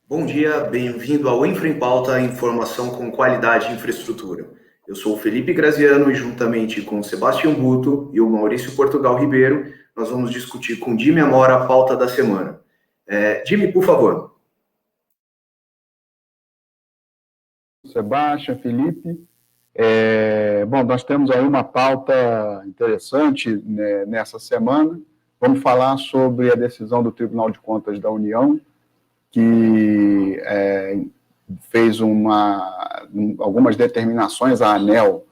Bom dia, bem-vindo ao Infra em Pauta, informação com qualidade e infraestrutura. Eu sou o Felipe Graziano e juntamente com o Sebastião Buto e o Maurício Portugal Ribeiro, nós vamos discutir com Jimmy Amora a pauta da semana. Jimmy, por favor. Sebastião, Felipe. Bom, nós temos aí uma pauta interessante, né, nessa semana. Vamos falar sobre a decisão do Tribunal de Contas da União, que fez algumas determinações à ANEEL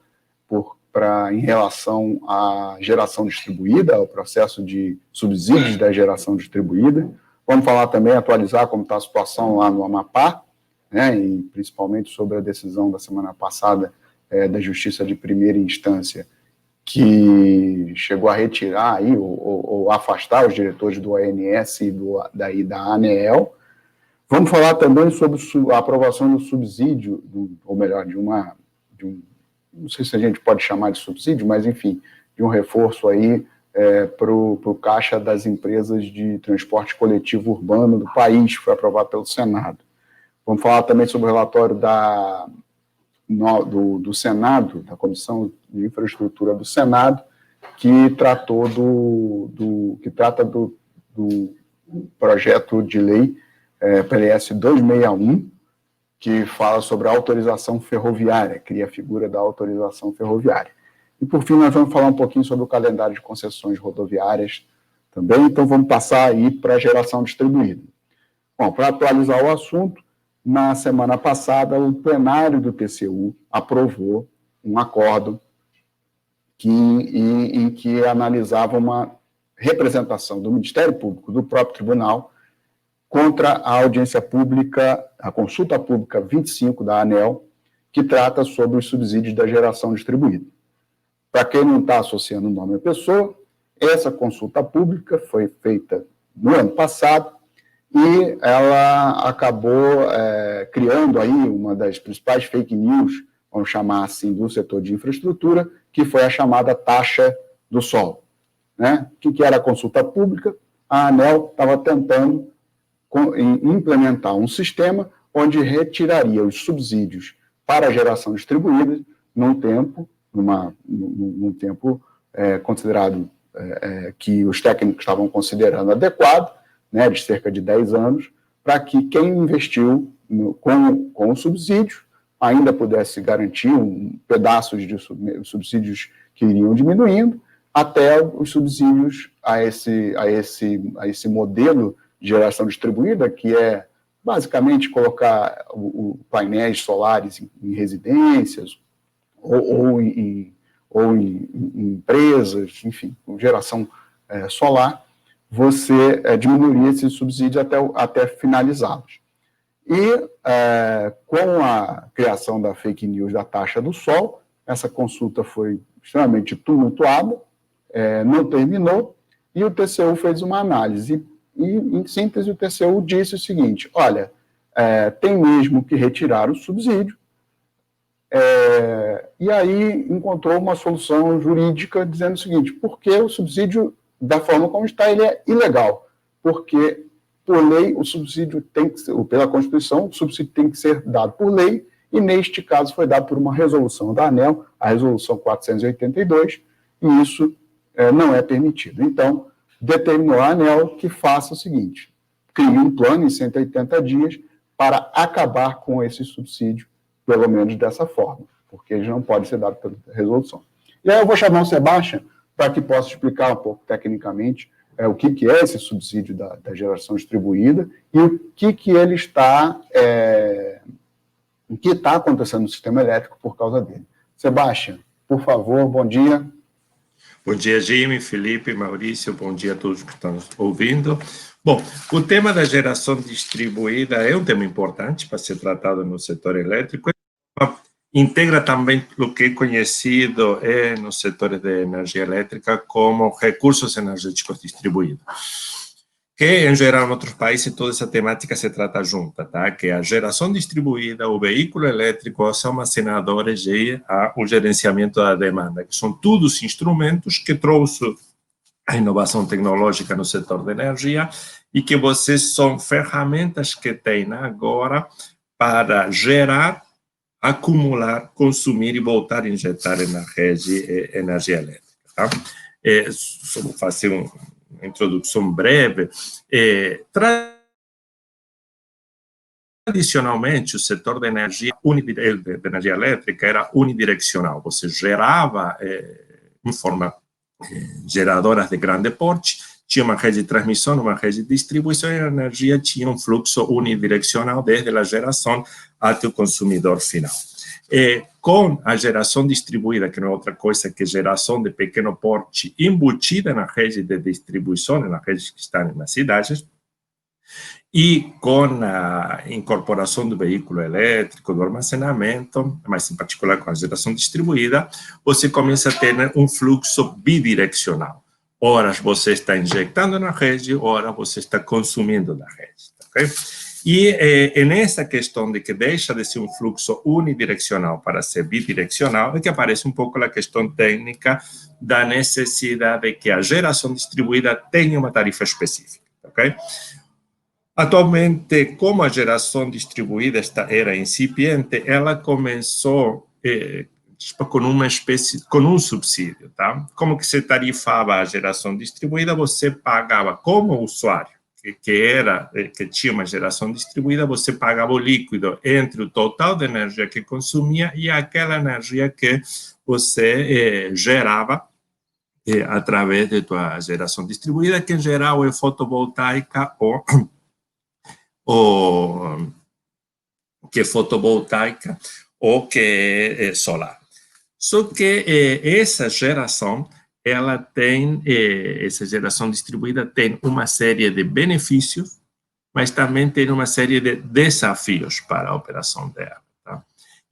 em relação à geração distribuída, ao processo de subsídios da geração distribuída. Vamos falar também, atualizar como está a situação lá no Amapá, né, e principalmente sobre a decisão da semana passada da Justiça de Primeira Instância, que chegou a retirar aí, ou afastar os diretores do ANS e da ANEEL. Vamos falar também sobre a aprovação do subsídio, ou melhor, não sei se a gente pode chamar de subsídio, mas enfim, de um reforço aí para o caixa das empresas de transporte coletivo urbano do país, que foi aprovado pelo Senado. Vamos falar também sobre o relatório do Senado, da Comissão de Infraestrutura do Senado, que trata do projeto de lei PLS 261, que fala sobre a autorização ferroviária, cria a figura da autorização ferroviária. E, por fim, nós vamos falar um pouquinho sobre o calendário de concessões rodoviárias também, então vamos passar aí para a geração distribuída. Bom, para atualizar o assunto, na semana passada, o plenário do TCU aprovou um acordo em que analisava uma representação do Ministério Público, do próprio tribunal, contra a audiência pública, a consulta pública 25 da ANEEL, que trata sobre os subsídios da geração distribuída. Para quem não está associando o nome à pessoa, essa consulta pública foi feita no ano passado e ela acabou criando aí uma das principais fake news, vamos chamar assim, do setor de infraestrutura, que foi a chamada taxa do sol. Né? O que era a consulta pública? A ANEEL estava tentando implementar um sistema onde retiraria os subsídios para a geração distribuída num tempo considerado que os técnicos estavam considerando adequado, né, de cerca de 10 anos, para que quem investiu com o subsídio ainda pudesse garantir pedaços de subsídios que iriam diminuindo, até os subsídios a esse modelo de geração distribuída, que é basicamente colocar painéis solares em residências ou em empresas, enfim, com geração solar, você diminuiria esses subsídios até finalizá-los. E com a criação da fake news da taxa do sol, essa consulta foi extremamente tumultuada, não terminou, e o TCU fez uma análise. E, em síntese, o TCU disse o seguinte: olha, tem mesmo que retirar o subsídio, e aí encontrou uma solução jurídica dizendo o seguinte: porque o subsídio, da forma como está, ele é ilegal, porque, por lei, o subsídio tem que ser, pela Constituição, o subsídio tem que ser dado por lei, e neste caso foi dado por uma resolução da ANEEL, a resolução 482, e isso não é permitido. Então, determinou a ANEEL que faça o seguinte: crie um plano em 180 dias para acabar com esse subsídio, pelo menos dessa forma, porque ele não pode ser dado pela resolução. E aí eu vou chamar o Sebastião para que possa explicar um pouco tecnicamente o que é esse subsídio da geração distribuída e o que ele está, o que está acontecendo no sistema elétrico por causa dele. Sebastião, por favor, bom dia. Bom dia, Jimmy, Felipe, Maurício, bom dia a todos que estão nos ouvindo. Bom, o tema da geração distribuída é um tema importante para ser tratado no setor elétrico. Integra também o que é conhecido no setor de energia elétrica como recursos energéticos distribuídos, que, em geral, em outros países, toda essa temática se trata junta, tá? Que a geração distribuída, o veículo elétrico, os armazenadores e o gerenciamento da demanda, que são todos instrumentos que trouxe a inovação tecnológica no setor da energia, e que vocês são ferramentas que têm agora para gerar, acumular, consumir e voltar a injetar na rede energia elétrica. Tá? Vou fazer uma introdução breve. Tradicionalmente, o setor da energia elétrica era unidirecional. Você gerava em forma geradoras de grande porte, tinha uma rede de transmissão, uma rede de distribuição, e a energia tinha um fluxo unidirecional desde a geração até o consumidor final. Com a geração distribuída, que não é outra coisa que geração de pequeno porte embutida na rede de distribuição, nas redes que estão nas cidades, e com a incorporação do veículo elétrico, do armazenamento, mas em particular com a geração distribuída, você começa a ter um fluxo bidirecional. Horas você está injetando na rede, horas você está consumindo da rede. Okay? E nessa questão de que deixa de ser um fluxo unidirecional para ser bidirecional, é que aparece um pouco a questão técnica da necessidade de que a geração distribuída tenha uma tarifa específica. Okay? Atualmente, como a geração distribuída era incipiente, ela começou com um subsídio, tá? Como que se tarifava a geração distribuída? Você pagava como usuário, que tinha uma geração distribuída, você pagava o líquido entre o total de energia que consumia e aquela energia que você gerava através de tua geração distribuída, que em geral é fotovoltaica ou que é fotovoltaica ou que é solar. Só que essa geração, essa geração distribuída tem uma série de benefícios, mas também tem uma série de desafios para a operação dela. Tá?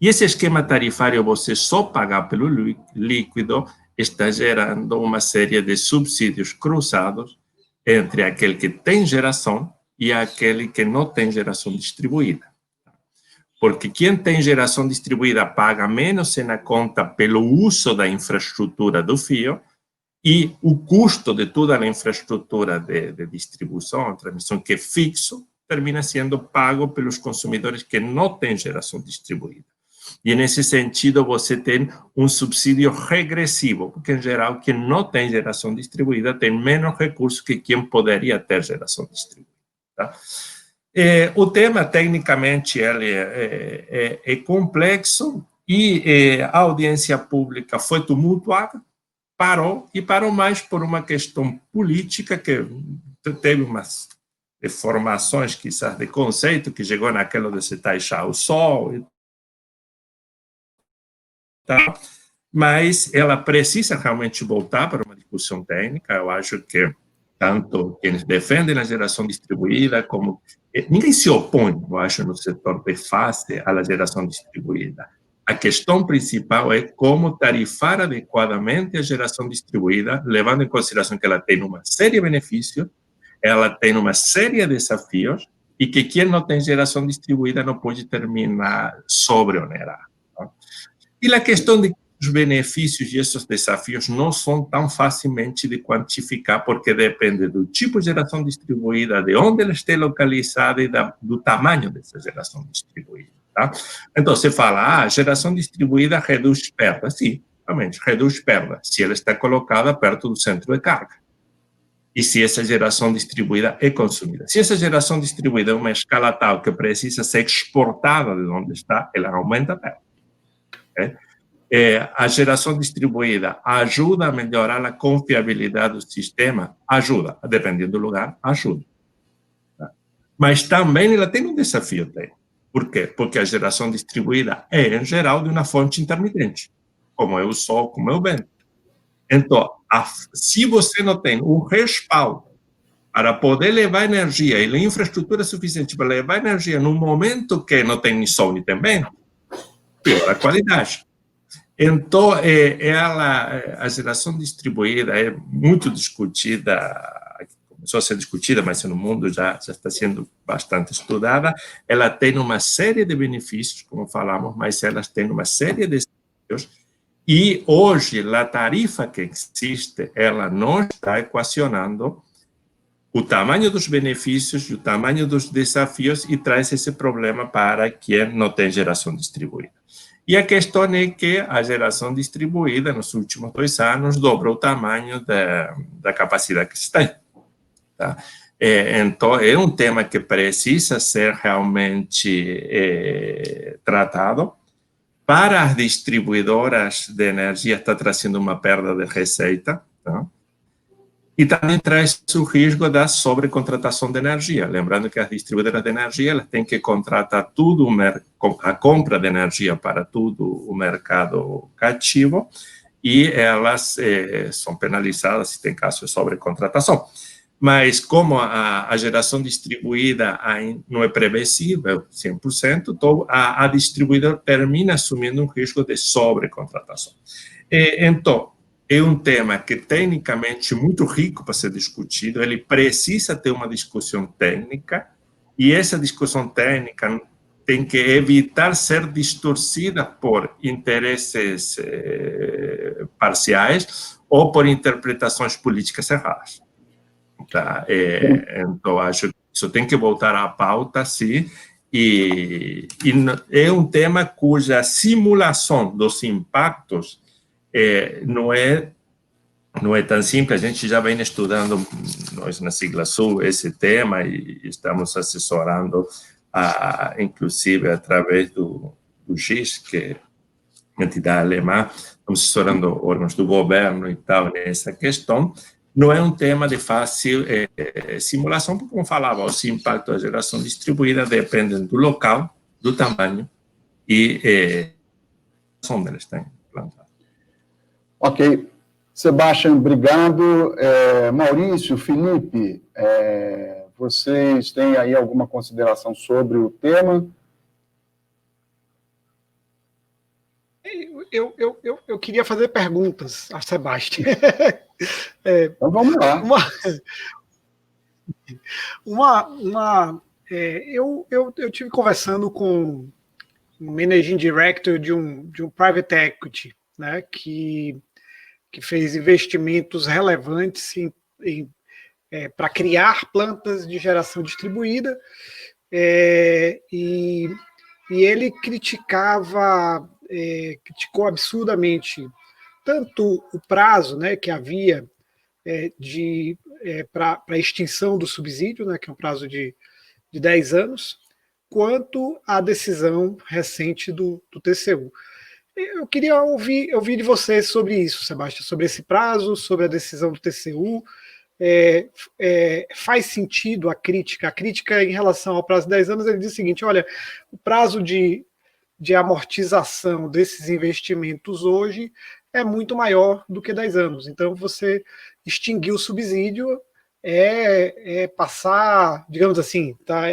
E esse esquema tarifário, você só pagar pelo líquido, está gerando uma série de subsídios cruzados entre aquele que tem geração e aquele que não tem geração distribuída. Porque quem tem geração distribuída paga menos na conta pelo uso da infraestrutura do fio, e o custo de toda a infraestrutura de distribuição, transmissão, que é fixo, termina sendo pago pelos consumidores que não têm geração distribuída. E, nesse sentido, você tem um subsídio regressivo, porque, em geral, quem não tem geração distribuída tem menos recursos que quem poderia ter geração distribuída. Tá? O tema, tecnicamente, ele é complexo, e a audiência pública foi tumultuada, parou mais por uma questão política, que teve umas deformações, quizás, de conceito, que chegou naquilo de se taxar o sol e tal, mas ela precisa realmente voltar para uma discussão técnica. Eu acho que tanto quienes defendem a geração distribuída, como ninguém se opõe, eu acho, no setor de face à geração distribuída. A questão principal é como tarifar adequadamente a geração distribuída, levando em consideração que ela tem uma série de benefícios, ela tem uma série de desafios, e que quem não tem geração distribuída não pode terminar sobreonerado. Tá? E a questão de os benefícios e esses desafios não são tão facilmente de quantificar, porque depende do tipo de geração distribuída, de onde ela esteja localizada e do tamanho dessa geração distribuída. Tá? Então, você fala, a geração distribuída reduz perdas. Sim, realmente, reduz perdas, se ela está colocada perto do centro de carga. E se essa geração distribuída é consumida. Se essa geração distribuída é uma escala tal que precisa ser exportada de onde está, ela aumenta a perda. Okay? A geração distribuída ajuda a melhorar a confiabilidade do sistema? Ajuda. Dependendo do lugar, ajuda. Tá? Mas também ela tem um desafio técnico. Por quê? Porque a geração distribuída é, em geral, de uma fonte intermitente, como é o sol, como é o vento. Então, se você não tem um respaldo para poder levar energia e a infraestrutura suficiente para levar energia no momento que não tem nem sol nem tem vento, piora a qualidade. Então, a geração distribuída é muito discutida, começou a ser discutida, mas no mundo já está sendo bastante estudada. Ela tem uma série de benefícios, como falamos, mas ela tem uma série de desafios, E hoje, a tarifa que existe, ela não está equacionando o tamanho dos benefícios, o tamanho dos desafios e traz esse problema para quem não tem geração distribuída. E a questão é que a geração distribuída, nos últimos 2 anos, dobrou o tamanho da capacidade que se tem. Tá? Então, é um tema que precisa ser realmente tratado. Para as distribuidoras de energia, está trazendo uma perda de receita, tá? E também traz o risco da sobrecontratação de energia. Lembrando que as distribuidoras de energia elas têm que contratar tudo, a compra de energia para todo o mercado cativo, e elas são penalizadas se tem caso de sobrecontratação. Mas como a geração distribuída não é previsível 100%, então a distribuidora termina assumindo um risco de sobrecontratação. Então, é um tema que, tecnicamente, muito rico para ser discutido, ele precisa ter uma discussão técnica, e essa discussão técnica tem que evitar ser distorcida por interesses parciais ou por interpretações políticas erradas. Tá? Então, acho que isso tem que voltar à pauta, sim, e é um tema cuja simulação dos impactos não é tão simples. A gente já vem estudando, nós na Sigla Sul, esse tema e estamos assessorando, inclusive através do GIS, que é a entidade alemã, estamos assessorando órgãos do governo e tal nessa questão. Não é um tema de fácil simulação, porque, como falava, os impactos da geração distribuída dependem do local, do tamanho e onde eles têm plantado. Ok. Sebastião, obrigado. Maurício, Felipe, vocês têm aí alguma consideração sobre o tema? Eu queria fazer perguntas a Sebastião. Então vamos lá. Eu tive conversando com um managing director de um private equity, né, que fez investimentos relevantes para criar plantas de geração distribuída, e ele criticou absurdamente tanto o prazo, né, que havia para a extinção do subsídio, né, que é um prazo de 10 anos, quanto a decisão recente do TCU. Eu queria ouvir de você sobre isso, Sebastião, sobre esse prazo, sobre a decisão do TCU. Faz sentido a crítica em relação ao prazo de 10 anos? Ele diz o seguinte: olha, o prazo de amortização desses investimentos hoje é muito maior do que 10 anos. Então, você extinguir o subsídio passar, digamos assim, tá?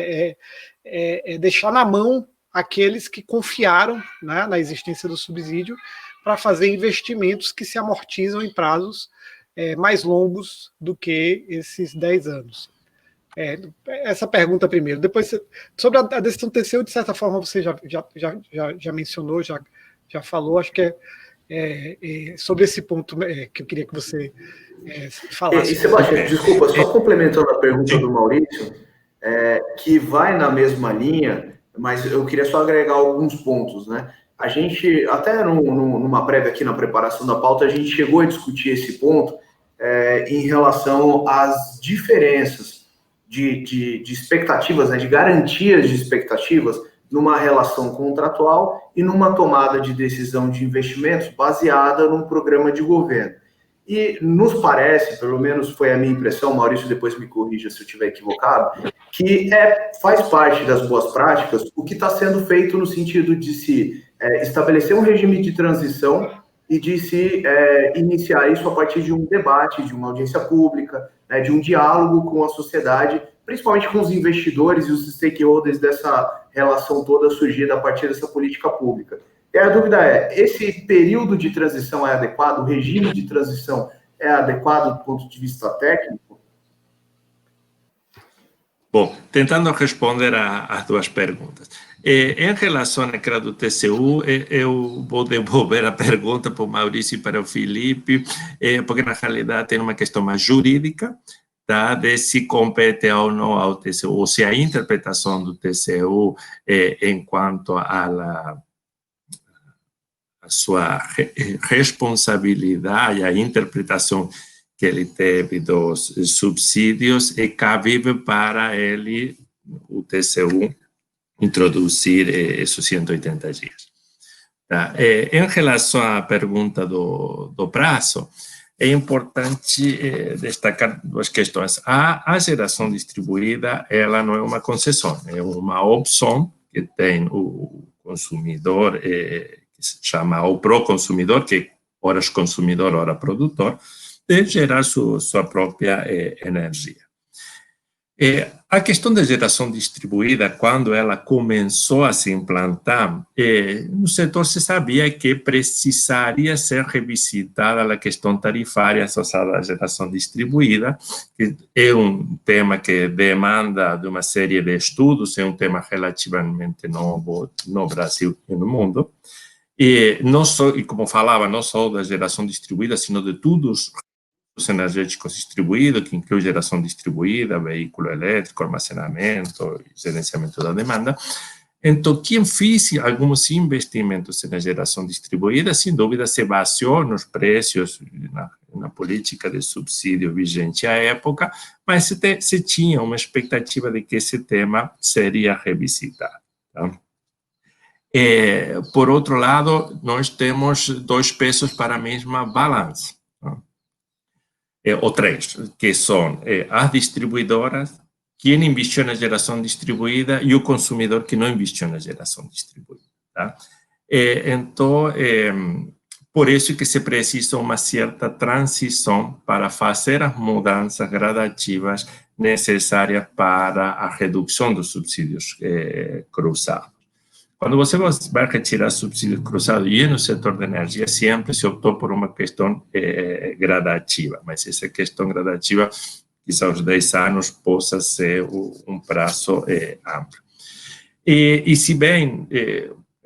Deixar na mão aqueles que confiaram, né, na existência do subsídio para fazer investimentos que se amortizam em prazos mais longos do que esses 10 anos. Essa pergunta primeiro. Depois, sobre a decisão do TCU, de certa forma, você já mencionou, já falou. Acho que sobre esse ponto que eu queria que você falasse. Sebastião, desculpa, só complementando a pergunta do Maurício, que vai na mesma linha, mas eu queria só agregar alguns pontos, né? A gente, até numa prévia aqui na preparação da pauta, a gente chegou a discutir esse ponto em relação às diferenças de expectativas, né, de garantias de expectativas numa relação contratual e numa tomada de decisão de investimentos baseada num programa de governo. E nos parece, pelo menos foi a minha impressão, Maurício depois me corrija se eu estiver equivocado, que faz parte das boas práticas o que está sendo feito no sentido de se estabelecer um regime de transição e de se iniciar isso a partir de um debate, de uma audiência pública, né, de um diálogo com a sociedade, principalmente com os investidores e os stakeholders dessa relação toda surgida a partir dessa política pública. E a dúvida esse período de transição é adequado? O regime de transição é adequado do ponto de vista técnico? Bom, tentando responder às duas perguntas. Em relação àquela do TCU, eu vou devolver a pergunta para o Maurício e para o Felipe, porque na realidade tem uma questão mais jurídica, tá, de se compete ou não ao TCU, ou se a interpretação do TCU enquanto a sua responsabilidade, a interpretação que ele teve dos subsídios é cabível para ele, o TCU, introduzir esses 180 dias. Tá? Em relação à pergunta do prazo, é importante destacar duas questões. A geração distribuída, ela não é uma concessão, é uma opção que tem o consumidor, que se chama o pró-consumidor, que é horas consumidor, hora produtor, de gerar sua própria energia. A questão da geração distribuída, quando ela começou a se implantar, no setor se sabia que precisaria ser revisitada a questão tarifária associada à geração distribuída, que é um tema que demanda de uma série de estudos, é um tema relativamente novo no Brasil e no mundo, e como falava, não só da geração distribuída, sino de todos os energéticos distribuídos, que inclui geração distribuída, veículo elétrico, armazenamento e gerenciamento da demanda. Então, quem fez alguns investimentos na geração distribuída, sem dúvida, se baseou nos preços, na política de subsídio vigente à época, mas se tinha uma expectativa de que esse tema seria revisitado. Tá? Por outro lado, nós temos dois pesos para a mesma balança. Tá? Ou três, que são as distribuidoras, quem investiu na geração distribuída e o consumidor que não investiu na geração distribuída. Tá? Então, por isso que se precisa uma certa transição para fazer as mudanças gradativas necessárias para a redução dos subsídios cruzados. Quando você vai retirar subsídios cruzados e no setor de energia, sempre se optou por uma questão gradativa, mas essa questão gradativa, quizá aos 10 anos, possa ser um prazo amplo. E se bem,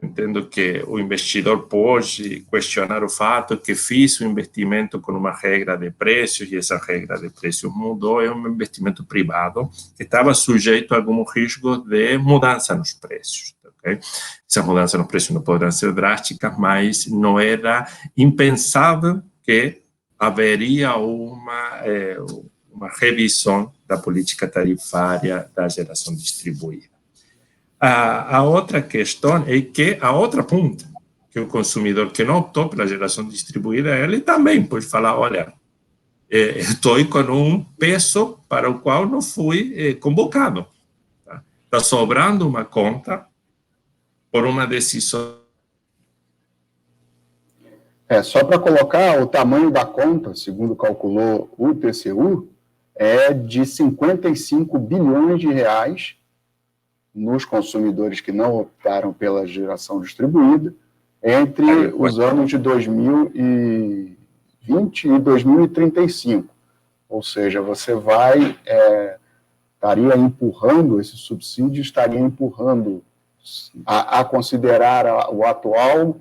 entendo que o investidor pode questionar o fato que fiz o investimento com uma regra de preços e essa regra de preços mudou, é um investimento privado que estava sujeito a algum risco de mudança nos preços. Okay? Essas mudanças nos preços não poderão ser drásticas, mas não era impensável que haveria uma revisão da política tarifária da geração distribuída. A outra questão é que a outra ponta, que o consumidor que não optou pela geração distribuída, ele também pode falar, olha, estou com um peso para o qual não fui convocado. Está sobrando uma conta por uma decisão. Só para colocar, o tamanho da conta, segundo calculou o TCU, é de 55 bilhões de reais nos consumidores que não optaram pela geração distribuída entre os anos de 2020 e 2035. Ou seja, você estaria empurrando, esse subsídio estaria empurrando a considerar o atual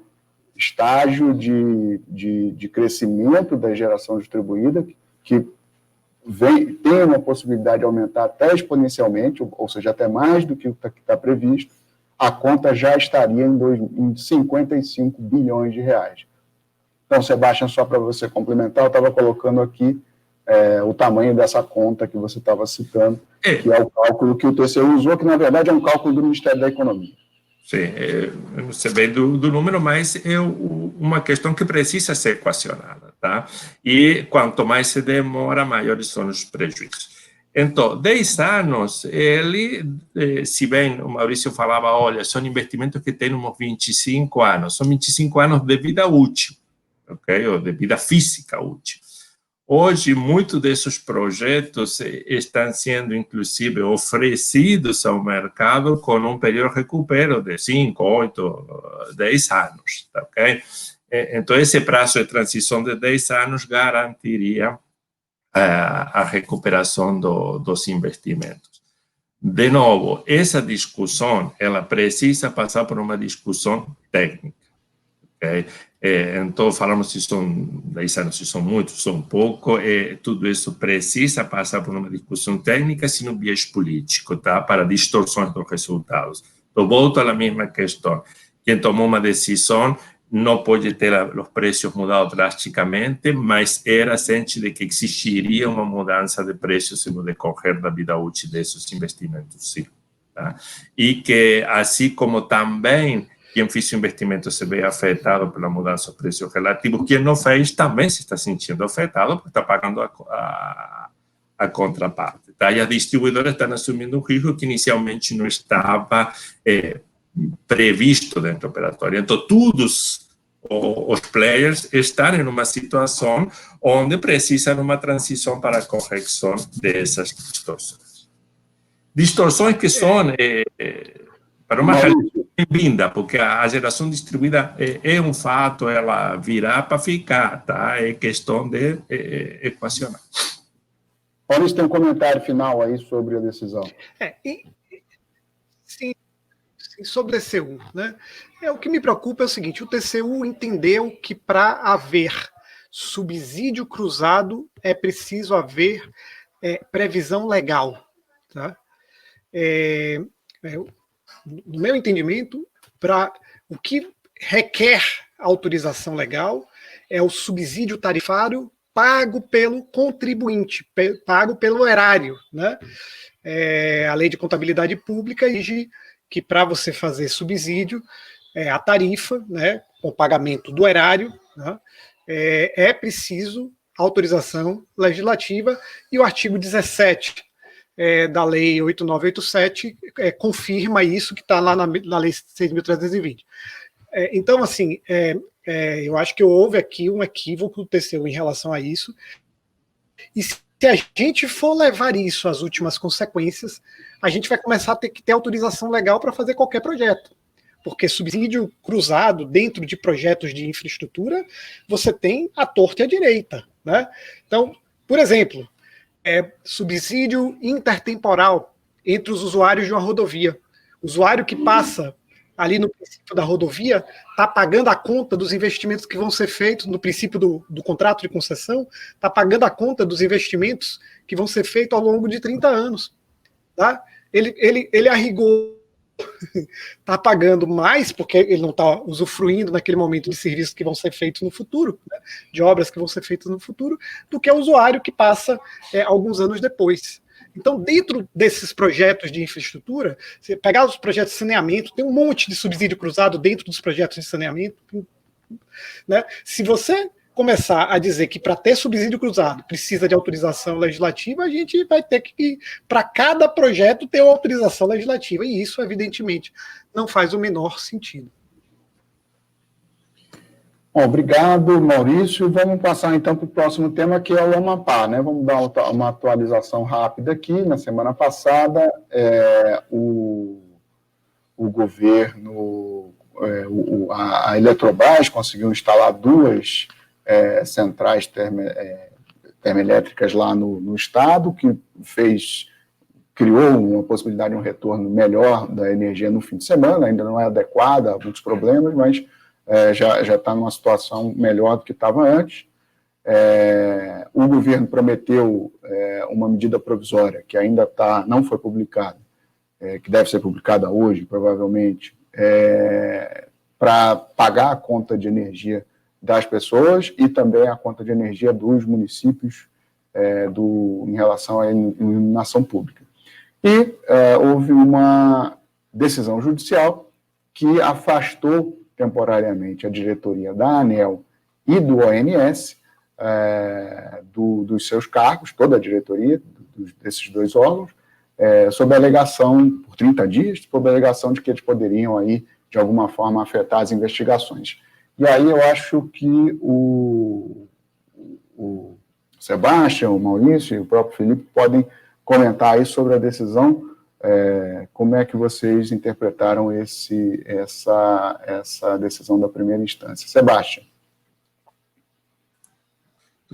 estágio de crescimento da geração distribuída, que tem uma possibilidade de aumentar até exponencialmente, ou seja, até mais do que o que está previsto, a conta já estaria em 55 bilhões de reais. Então, Sebastião, só para você complementar, eu estava colocando aqui o tamanho dessa conta que você estava citando, que é o cálculo que o TCU usou, que na verdade é um cálculo do Ministério da Economia. Sim, eu não sei bem do número, mas é uma questão que precisa ser equacionada, tá? E quanto mais se demora, maiores são os prejuízos. Então, 10 anos, se bem o Maurício falava, olha, são investimentos que têm uns 25 anos, são 25 anos de vida útil, ok? Ou de vida física útil. Hoje, muitos desses projetos estão sendo, inclusive, oferecidos ao mercado com um período de recupero de 5, 8, 10 anos, ok? Então, esse prazo de transição de 10 anos garantiria a recuperação dos investimentos. De novo, essa discussão, ela precisa passar por uma discussão técnica. Okay? Então, falamos se são 10 anos, se são muitos, são pouco, tudo isso precisa passar por uma discussão técnica, sem um viés político, tá? Para distorções dos resultados. Então, volto à mesma questão. Quem tomou uma decisão não pode ter os preços mudados drasticamente, mas era ciente de que existiria uma mudança de preços no decorrer da vida útil desses investimentos, sim. Tá? E que, assim como também quem fez o investimento se vê afetado pela mudança dos preços relativos, quem não fez também se está sentindo afetado, porque está pagando a contraparte. Tá? E as distribuidoras estão assumindo um risco que inicialmente não estava previsto dentro do operatório. Então, todos os players estão em uma situação onde precisam de uma transição para a correção dessas distorções. Distorções que são para uma realidade bem-vinda, porque a geração distribuída é um fato, ela virá para ficar, tá? É questão de equacionar. Maurício, tem um comentário final aí sobre a decisão. Sim, sobre o TCU, né? O que me preocupa é o seguinte: o TCU entendeu que para haver subsídio cruzado é preciso haver previsão legal, tá? No meu entendimento, o que requer autorização legal é o subsídio tarifário pago pelo contribuinte, pago pelo erário, né? A Lei de Contabilidade Pública exige que para você fazer subsídio, a tarifa, né, com o pagamento do erário, né, é preciso autorização legislativa, e o artigo 17 da Lei 8987 confirma isso, que está lá na Lei 6.320. Então, assim, eu acho que houve aqui um equívoco do TCU em relação a isso, e se a gente for levar isso às últimas consequências, a gente vai começar a ter que ter autorização legal para fazer qualquer projeto, porque subsídio cruzado dentro de projetos de infraestrutura, você tem à torta e à direita, né? Então, por exemplo, subsídio intertemporal entre os usuários de uma rodovia. O usuário que passa ali no princípio da rodovia está pagando a conta dos investimentos que vão ser feitos no princípio do contrato de concessão, está pagando a conta dos investimentos que vão ser feitos ao longo de 30 anos. Tá? Ele a rigor está pagando mais, porque ele não está usufruindo naquele momento de serviços que vão ser feitos no futuro, né, de obras que vão ser feitas no futuro, do que o usuário que passa alguns anos depois. Então, dentro desses projetos de infraestrutura, você pegar os projetos de saneamento, tem um monte de subsídio cruzado dentro dos projetos de saneamento, né? Se você começar a dizer que para ter subsídio cruzado precisa de autorização legislativa, a gente vai ter que, para cada projeto, ter uma autorização legislativa, e isso, evidentemente, não faz o menor sentido. Bom, obrigado, Maurício. Vamos passar, então, para o próximo tema, que é o Amapá, né? Vamos dar uma atualização rápida aqui. Na semana passada, o governo, a Eletrobras conseguiu instalar 2 centrais termoelétricas lá no estado, que criou uma possibilidade de um retorno melhor da energia no fim de semana. Ainda não é adequada, há muitos problemas, mas já está numa situação melhor do que estava antes. O governo prometeu uma medida provisória que ainda não foi publicada, que deve ser publicada hoje, provavelmente, para pagar a conta de energia das pessoas e também a conta de energia dos municípios em relação à iluminação pública. E houve uma decisão judicial que afastou temporariamente a diretoria da ANEEL e do ONS dos seus cargos, toda a diretoria desses 2 órgãos, sob a alegação, por 30 dias, sob a alegação de que eles poderiam, aí, de alguma forma, afetar as investigações. E aí eu acho que o Sebastião, o Maurício e o próprio Felipe podem comentar aí sobre a decisão. Como é que vocês interpretaram essa decisão da primeira instância? Sebastião.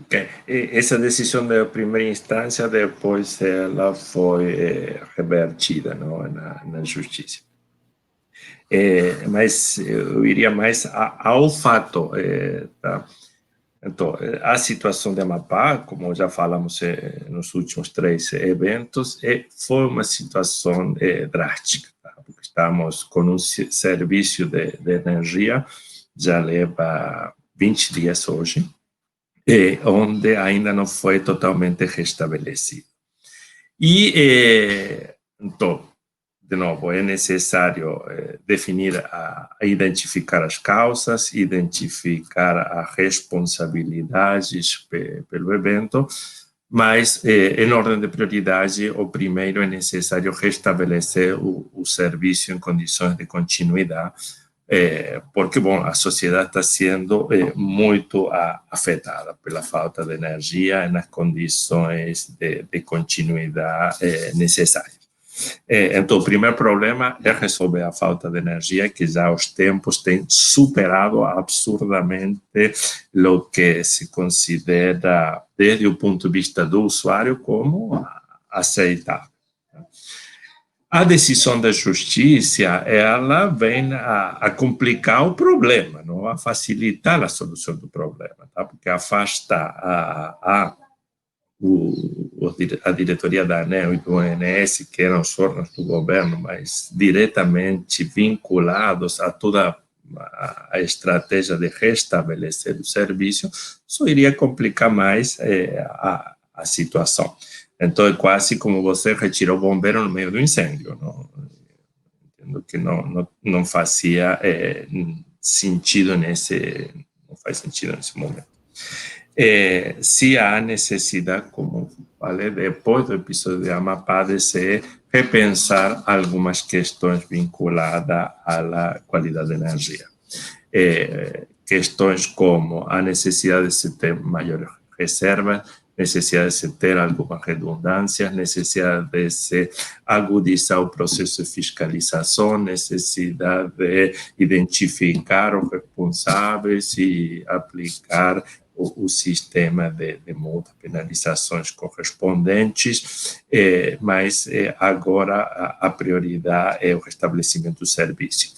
Okay. Essa decisão da primeira instância, depois ela foi revertida, não, na justiça. Mas eu iria mais ao fato, tá? Então, a situação de Amapá, como já falamos nos últimos 3 eventos, foi uma situação drástica, tá? Porque estamos com um serviço de energia, já leva 20 dias hoje, onde ainda não foi totalmente restabelecido. E, então, de novo, é necessário definir, identificar as causas, identificar as responsabilidades pelo evento, mas, em ordem de prioridade, o primeiro é necessário restabelecer o serviço em condições de continuidade, porque, bom, a sociedade está sendo muito afetada pela falta de energia nas condições de continuidade necessárias. Então, o primeiro problema é resolver a falta de energia, que já aos tempos tem superado absurdamente o que se considera, desde o ponto de vista do usuário, como aceitável. A decisão da justiça, ela vem a complicar o problema, não a facilitar a solução do problema, tá? Porque afasta a diretoria da ANEEL e do ONS, que eram os órgãos do governo, mas diretamente vinculados a toda a estratégia de restabelecer o serviço, só iria complicar mais a situação. Então, é quase como você retirar o bombeiro no meio do incêndio. Não? Entendo que não fazia sentido não faz sentido nesse momento. Se há necessidade, como falei, depois do episódio de Amapá, de se repensar algumas questões vinculadas à qualidade de energia. Questões como a necessidade de se ter maiores reservas, necessidade de se ter algumas redundâncias, necessidade de se agudizar o processo de fiscalização, necessidade de identificar os responsáveis e aplicar o sistema de multa, penalizações correspondentes, mas agora a prioridade é o restabelecimento do serviço.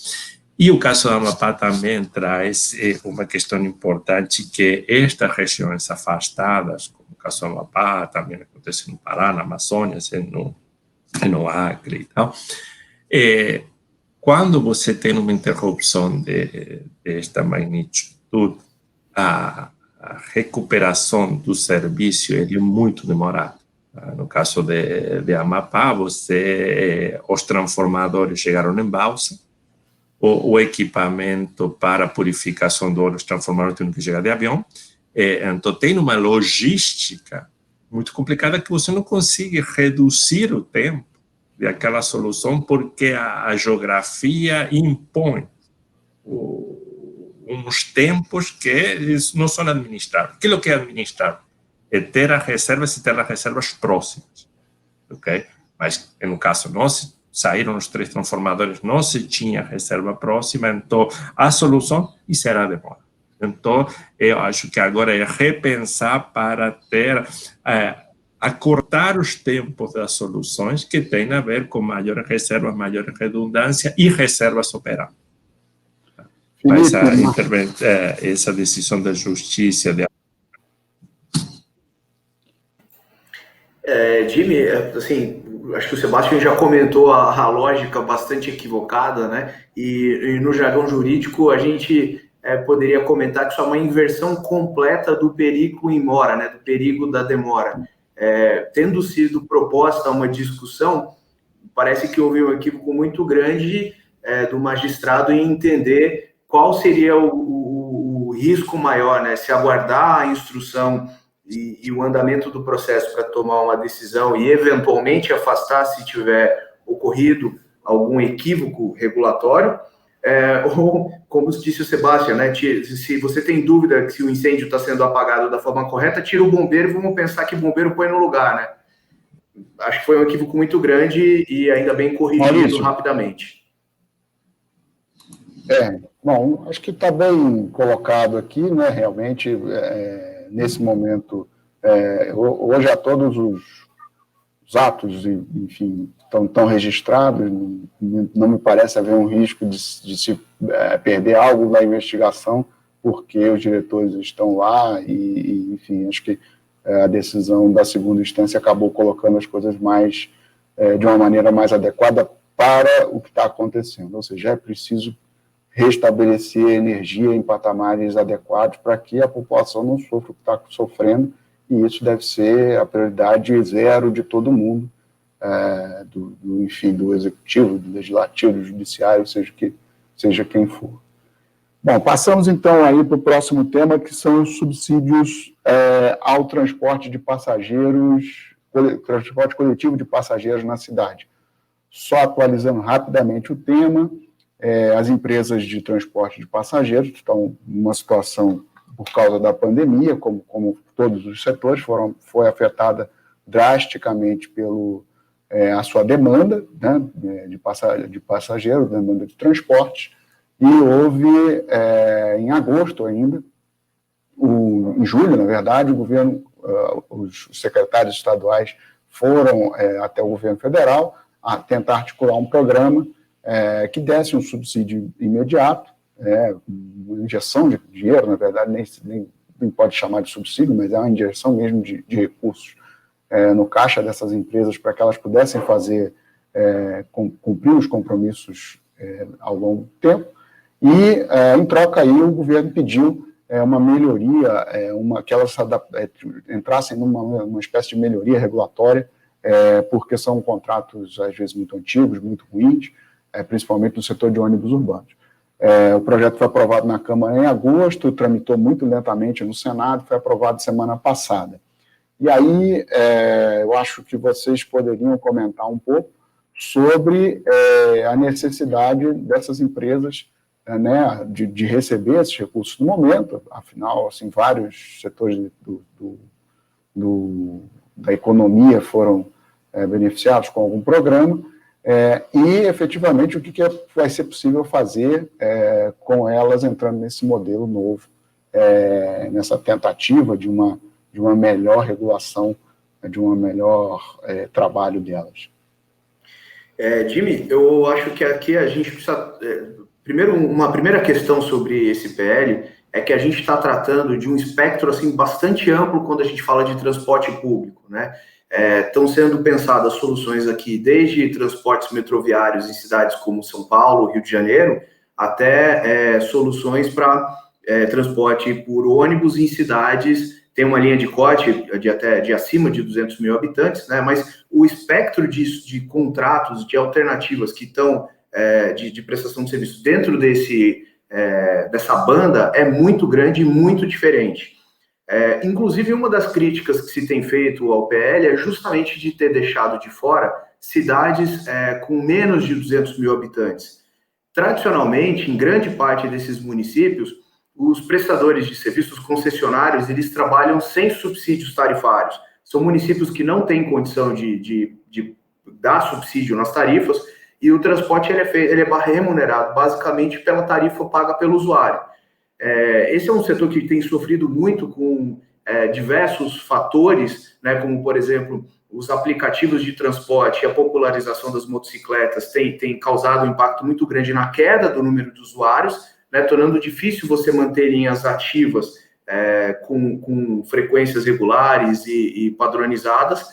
E o caso da Amapá também traz uma questão importante, que estas regiões afastadas, como o caso da Amapá, também acontece no Pará, na Amazônia, no Acre e tal, quando você tem uma interrupção desta magnitude, a recuperação do serviço é muito demorada. No caso de Amapá, os transformadores chegaram em balsa, o equipamento para purificação do óleo, os transformadores têm que chegar de avião, então tem uma logística muito complicada que você não consegue reduzir o tempo daquela solução, porque a geografia impõe uns tempos que não são administráveis. O que é administrável? É ter as reservas e ter as reservas próximas, ok? Mas, no caso, saíram os 3 transformadores, não se tinha reserva próxima, então a solução, isso era a demora. Então, eu acho que agora é repensar para ter, acortar os tempos das soluções que têm a ver com maiores reservas, maior redundância e reservas operáveis. Mas essa decisão da justiça... Jimmy, assim, acho que o Sebastião já comentou a lógica bastante equivocada, né? E no jargão jurídico a gente poderia comentar que isso é uma inversão completa do perigo in mora, né? Do perigo da demora. Tendo sido proposta uma discussão, parece que houve um equívoco muito grande do magistrado em entender qual seria o risco maior, né? Se aguardar a instrução e o andamento do processo para tomar uma decisão e, eventualmente, afastar se tiver ocorrido algum equívoco regulatório, ou, como disse o Sebastião, né? Se você tem dúvida se o incêndio está sendo apagado da forma correta, tira o bombeiro e vamos pensar que o bombeiro põe no lugar, né? Acho que foi um equívoco muito grande e ainda bem corrigido rapidamente. Bom, acho que está bem colocado aqui, né? Realmente nesse momento, hoje há todos os atos, enfim, estão registrados, não me parece haver um risco de se perder algo da investigação, porque os diretores estão lá e enfim, acho que a decisão da segunda instância acabou colocando as coisas de uma maneira mais adequada para o que está acontecendo, ou seja, é preciso restabelecer a energia em patamares adequados para que a população não sofra o que está sofrendo, e isso deve ser a prioridade zero de todo mundo, enfim, do executivo, do legislativo, do judiciário, seja quem for. Bom, passamos então aí para o próximo tema, que são os subsídios ao transporte de passageiros, transporte coletivo de passageiros na cidade. Só atualizando rapidamente o tema, as empresas de transporte de passageiros estão numa situação, por causa da pandemia, como todos os setores, foi afetada drasticamente a sua demanda, né, de passageiros, demanda de transporte, e houve, em agosto ainda, em julho, na verdade, o governo, os secretários estaduais foram até o governo federal a tentar articular um programa que desse um subsídio imediato, uma injeção de dinheiro, na verdade, nem pode chamar de subsídio, mas é uma injeção mesmo de recursos no caixa dessas empresas para que elas pudessem cumprir os compromissos ao longo do tempo. E, em troca, aí, o governo pediu uma melhoria, que elas entrassem numa espécie de melhoria regulatória, porque são contratos, às vezes, muito antigos, muito ruins, principalmente no setor de ônibus urbanos. O projeto foi aprovado na Câmara em agosto, tramitou muito lentamente no Senado, foi aprovado semana passada. E aí, eu acho que vocês poderiam comentar um pouco sobre a necessidade dessas empresas de receber esses recursos no momento. Afinal, assim, vários setores da economia foram beneficiados com algum programa, e, efetivamente, o que vai ser possível fazer com elas entrando nesse modelo novo, nessa tentativa de uma melhor regulação, de um melhor trabalho delas. Jimmy, eu acho que aqui a gente precisa... uma primeira questão sobre esse PL é que a gente está tratando de um espectro assim, bastante amplo quando a gente fala de transporte público, né? Estão sendo pensadas soluções aqui, desde transportes metroviários em cidades como São Paulo, Rio de Janeiro, até soluções para transporte por ônibus em cidades. Tem uma linha de corte de acima de 200 mil habitantes, né? Mas o espectro de contratos, de alternativas que estão de prestação de serviço dentro dessa banda é muito grande e muito diferente. Inclusive, uma das críticas que se tem feito ao PL é justamente de ter deixado de fora cidades com menos de 200 mil habitantes. Tradicionalmente, em grande parte desses municípios, os prestadores de serviços concessionários, eles trabalham sem subsídios tarifários. São municípios que não têm condição de dar subsídio nas tarifas, e o transporte ele é remunerado basicamente pela tarifa paga pelo usuário. Esse é um setor que tem sofrido muito com diversos fatores, né, como, por exemplo, os aplicativos de transporte e a popularização das motocicletas tem causado um impacto muito grande na queda do número de usuários, né, tornando difícil você manter linhas ativas com frequências regulares e padronizadas.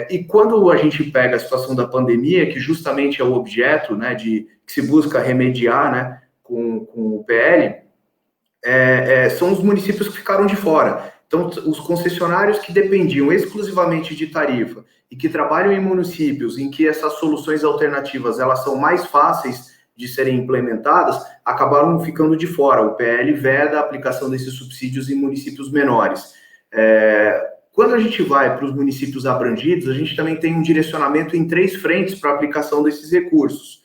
E quando a gente pega a situação da pandemia, que justamente é o objeto, né, que se busca remediar, né, com o PL, são os municípios que ficaram de fora. Então, os concessionários que dependiam exclusivamente de tarifa e que trabalham em municípios em que essas soluções alternativas elas são mais fáceis de serem implementadas, acabaram ficando de fora. O PL veda a aplicação desses subsídios em municípios menores. Quando a gente vai para os municípios abrangidos, a gente também tem um direcionamento em 3 frentes para a aplicação desses recursos.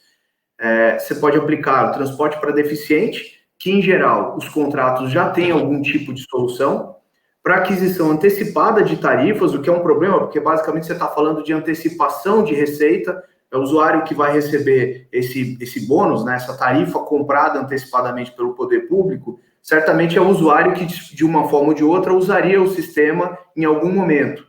Você pode aplicar o transporte para deficiente, que, em geral, os contratos já têm algum tipo de solução, para aquisição antecipada de tarifas, o que é um problema, porque, basicamente, você está falando de antecipação de receita, é o usuário que vai receber esse bônus, né, essa tarifa comprada antecipadamente pelo poder público, certamente é o usuário que, de uma forma ou de outra, usaria o sistema em algum momento.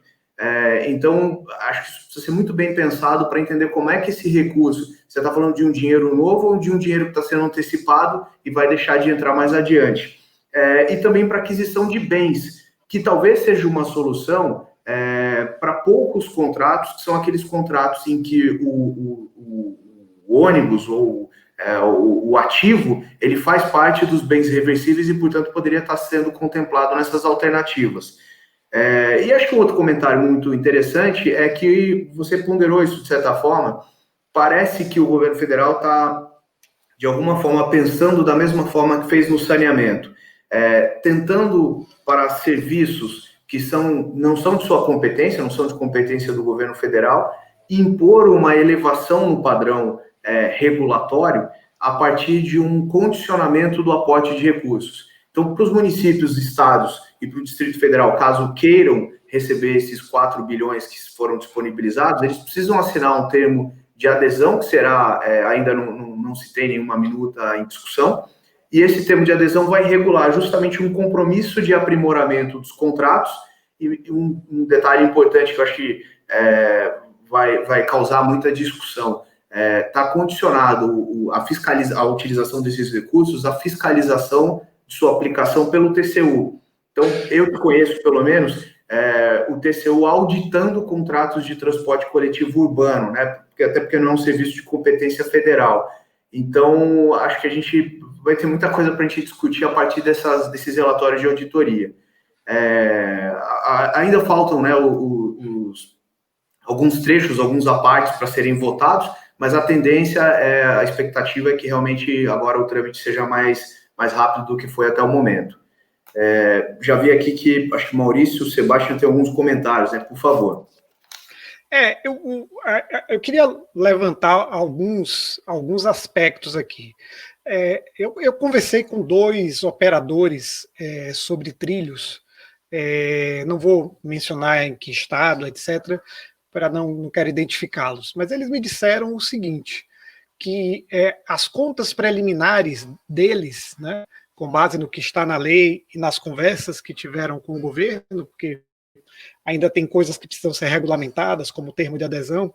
Então, acho que isso precisa ser muito bem pensado para entender como é que esse recurso, você está falando de um dinheiro novo ou de um dinheiro que está sendo antecipado e vai deixar de entrar mais adiante. E também para aquisição de bens, que talvez seja uma solução para poucos contratos, que são aqueles contratos em que o ônibus ou o ativo, ele faz parte dos bens reversíveis e, portanto, poderia estar sendo contemplado nessas alternativas. E acho que um outro comentário muito interessante é que você ponderou isso de certa forma. Parece que o governo federal está, de alguma forma, pensando da mesma forma que fez no saneamento, tentando para serviços que não são de sua competência, não são de competência do governo federal, impor uma elevação no padrão regulatório a partir de um condicionamento do aporte de recursos. Então, para os municípios, estados e para o Distrito Federal, caso queiram receber esses 4 bilhões que foram disponibilizados, eles precisam assinar um termo de adesão, que será, ainda não se tem nenhuma minuta em discussão, e esse termo de adesão vai regular justamente um compromisso de aprimoramento dos contratos, e um detalhe importante que eu acho que vai causar muita discussão, está condicionado a utilização desses recursos à fiscalização de sua aplicação pelo TCU. Então, eu que conheço, pelo menos, o TCU auditando contratos de transporte coletivo urbano, né? Até porque não é um serviço de competência federal. Então, acho que a gente vai ter muita coisa para a gente discutir a partir desses relatórios de auditoria. Ainda faltam, né, alguns trechos, alguns apartes para serem votados, mas a tendência, a expectativa é que realmente agora o trâmite seja mais rápido do que foi até o momento. Já vi aqui que acho que o Maurício e o Sebastião tem alguns comentários, né? Por favor. Eu queria levantar alguns aspectos aqui. Eu conversei com 2 operadores sobre trilhos, não vou mencionar em que estado, etc., para não quero identificá-los, mas eles me disseram o seguinte, que as contas preliminares deles, né, com base no que está na lei e nas conversas que tiveram com o governo, porque ainda tem coisas que precisam ser regulamentadas, como o termo de adesão,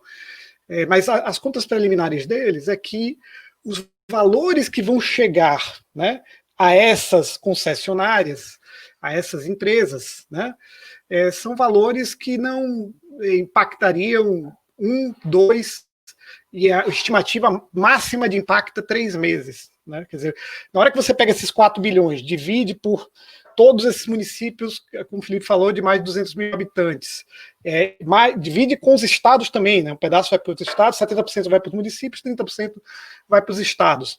mas as contas preliminares deles é que os valores que vão chegar, né, a essas concessionárias, a essas empresas, né, são valores que não impactariam 1, 2, e a estimativa máxima de impacto é 3 meses. Né? Quer dizer, na hora que você pega esses 4 bilhões, divide por todos esses municípios, como o Felipe falou, de mais de 200 mil habitantes, divide com os estados também, né? Um pedaço vai para os estados, 70% vai para os municípios, 30% vai para os estados.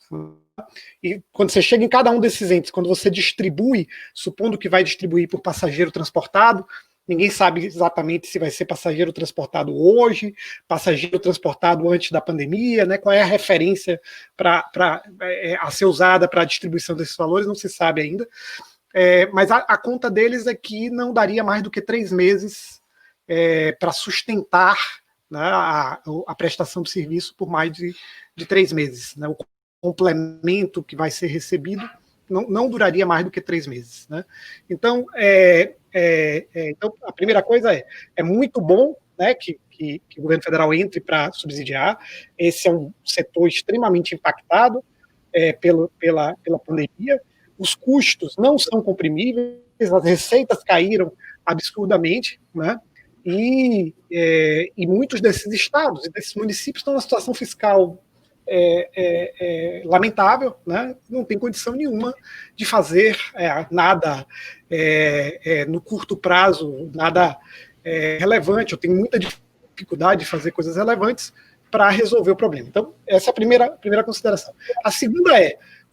E quando você chega em cada um desses entes, quando você distribui, supondo que vai distribuir por passageiro transportado, ninguém sabe exatamente se vai ser passageiro transportado hoje, passageiro transportado antes da pandemia, né? Qual é a referência a ser usada para a distribuição desses valores, não se sabe ainda. Mas a conta deles é que não daria mais do que 3 meses para sustentar, né, a prestação de serviço por mais de 3 meses. Né? O complemento que vai ser recebido não duraria mais do que 3 meses. Né? Então, então, a primeira coisa é muito bom, né, que o governo federal entre para subsidiar. Esse é um setor extremamente impactado pela pandemia. Os custos não são comprimíveis, as receitas caíram absurdamente, né? E muitos desses estados e desses municípios estão numa situação fiscal lamentável, né? Não tem condição nenhuma de fazer nada no curto prazo, nada relevante. Eu tenho muita dificuldade de fazer coisas relevantes para resolver o problema. Então, essa é a primeira consideração. A segunda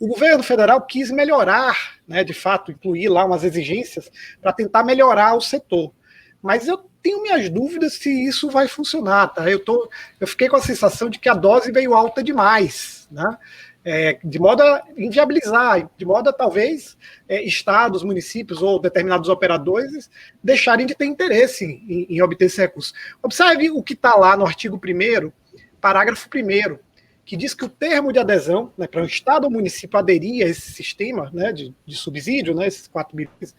o governo federal quis melhorar, né, de fato, incluir lá umas exigências para tentar melhorar o setor. Mas eu tenho minhas dúvidas se isso vai funcionar. Tá? Eu fiquei com a sensação de que a dose veio alta demais, né? De modo a inviabilizar, de modo a talvez estados, municípios ou determinados operadores deixarem de ter interesse em obter esse recurso. Observe o que está lá no artigo 1º, parágrafo 1º, que diz que o termo de adesão, né, para o Estado ou município aderir a esse sistema, né, de subsídio, né, esses 4 milhões,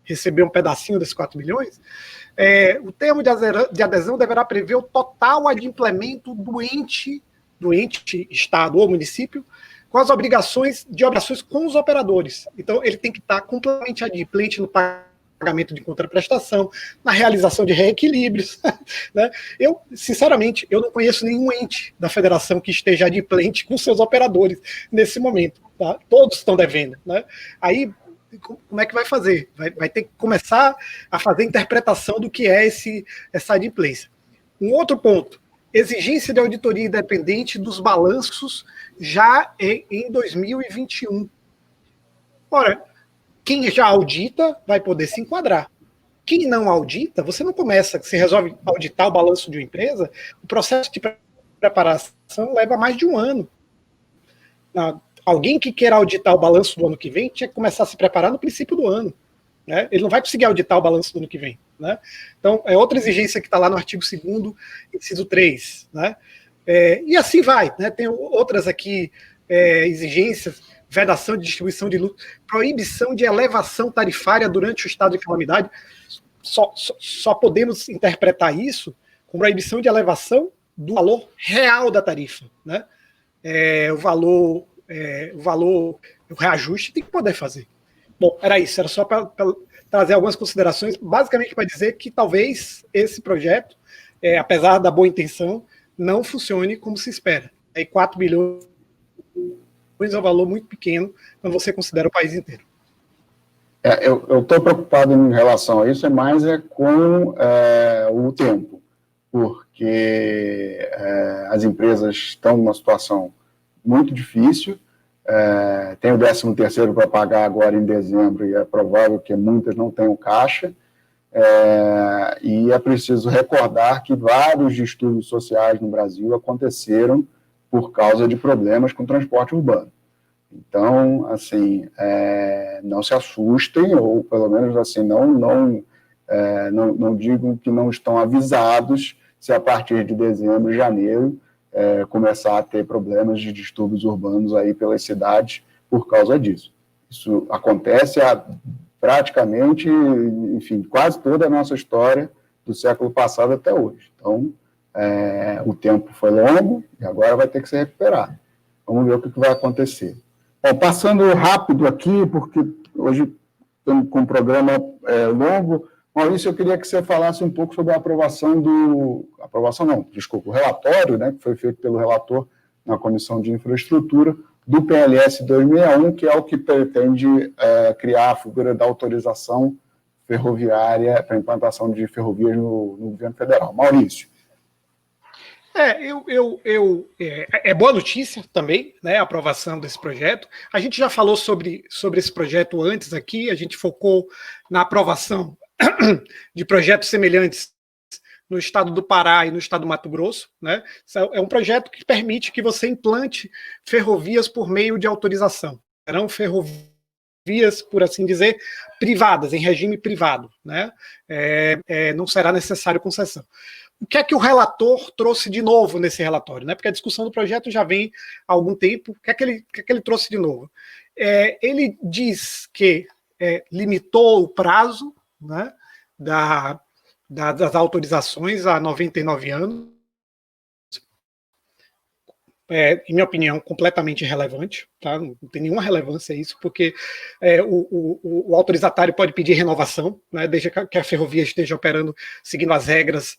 receber um pedacinho desses 4 milhões, o termo de adesão deverá prever o total adimplemento do ente Estado ou município, com as obrigações com os operadores. Então, ele tem que estar completamente adimplente no pagamento de contraprestação, na realização de reequilíbrios. Né? Eu, sinceramente, eu não conheço nenhum ente da federação que esteja adimplente com seus operadores nesse momento. Tá? Todos estão devendo. Né? Aí, como é que vai fazer? Vai ter que começar a fazer interpretação do que é essa adimplência. Um outro ponto, exigência de auditoria independente dos balanços já em 2021. Ora, quem já audita vai poder se enquadrar. Quem não audita, você não começa, você resolve auditar o balanço de uma empresa, o processo de preparação leva mais de um ano. Alguém que queira auditar o balanço do ano que vem tinha que começar a se preparar no princípio do ano. Né? Ele não vai conseguir auditar o balanço do ano que vem. Né? Então, é outra exigência que está lá no artigo 2º, inciso 3. Né? E assim vai. Né? Tem outras aqui exigências, vedação de distribuição de lucro, proibição de elevação tarifária durante o estado de calamidade. Só podemos interpretar isso com proibição de elevação do valor real da tarifa. Né? O reajuste tem que poder fazer. Bom, era isso, era só para trazer algumas considerações, basicamente para dizer que talvez esse projeto, apesar da boa intenção, não funcione como se espera. 4 bilhões é um valor muito pequeno quando você considera o país inteiro. Eu estou preocupado em relação a isso, mais com o tempo, porque as empresas estão numa situação muito difícil. Tem o 13º para pagar agora em dezembro, e é provável que muitas não tenham caixa, e é preciso recordar que vários distúrbios sociais no Brasil aconteceram por causa de problemas com transporte urbano. Então, assim, não se assustem, ou pelo menos assim, não digam que não estão avisados se a partir de dezembro e janeiro começar a ter problemas de distúrbios urbanos aí pelas cidades por causa disso. Isso acontece praticamente, enfim, quase toda a nossa história do século passado até hoje. Então, o tempo foi longo e agora vai ter que se recuperar. Vamos ver o que vai acontecer. Bom, passando rápido aqui, porque hoje estamos com um programa longo. Maurício, eu queria que você falasse um pouco sobre a o relatório, né, que foi feito pelo relator na Comissão de Infraestrutura, do PLS 261, que é o que pretende criar a figura da autorização ferroviária para implantação de ferrovias no governo federal. Maurício. É boa notícia também, né, a aprovação desse projeto. A gente já falou sobre esse projeto antes aqui, a gente focou na aprovação de projetos semelhantes no estado do Pará e no estado do Mato Grosso. Né? É um projeto que permite que você implante ferrovias por meio de autorização. Serão ferrovias, por assim dizer, privadas, em regime privado. Né? Não será necessário concessão. O que é que o relator trouxe de novo nesse relatório? Né? Porque a discussão do projeto já vem há algum tempo. O que é que ele trouxe de novo? Ele diz que limitou o prazo, né, das autorizações a 99 anos. Em minha opinião, completamente irrelevante. Tá? Não tem nenhuma relevância isso, porque o autorizatário pode pedir renovação, né, desde que a ferrovia esteja operando seguindo as regras